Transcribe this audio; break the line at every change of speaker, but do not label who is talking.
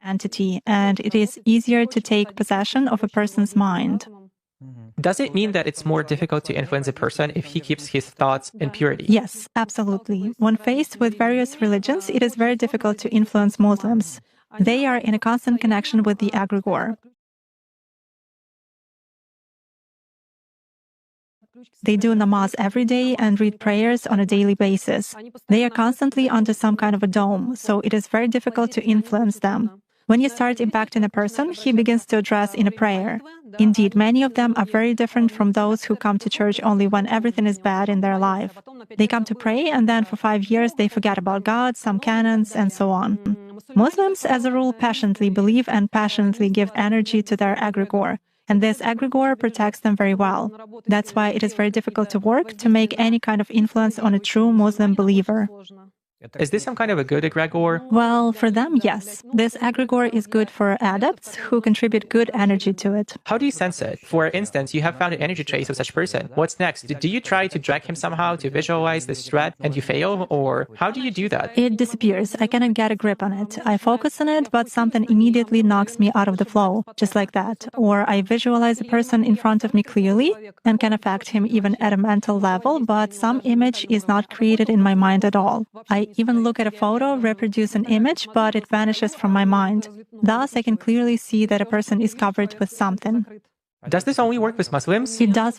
entity, and it is easier to take possession of a person's mind.
Does it mean that it's more difficult to influence a person if he keeps his thoughts in purity?
Yes, absolutely. When faced with various religions, it is very difficult to influence Muslims. They are in a constant connection with the egregore. They do namaz every day and read prayers on a daily basis. They are constantly under some kind of a dome, so it is very difficult to influence them. When you start impacting a person, he begins to address in a prayer. Indeed, many of them are very different from those who come to church only when everything is bad in their life. They come to pray, and then for 5 years they forget about God, some canons, and so on. Muslims, as a rule, passionately believe and passionately give energy to their egregore. And this egregore protects them very well. That's why it is very difficult to work to make any kind of influence on a true Muslim believer.
Is this some kind of a good egregore?
Well, for them, yes. This egregore is good for adepts who contribute good energy to it.
How do you sense it? For instance, you have found an energy trace of such person. What's next? Do you try to drag him somehow to visualize this threat and you fail? Or how do you do that?
It disappears. I cannot get a grip on it. I focus on it, but something immediately knocks me out of the flow, just like that. Or I visualize a person in front of me clearly and can affect him even at a mental level, but some image is not created in my mind at all. I even look at a photo, reproduce an image, but it vanishes from my mind. Thus, I can clearly see that a person is covered with something.
Does this only work with Muslims?
It does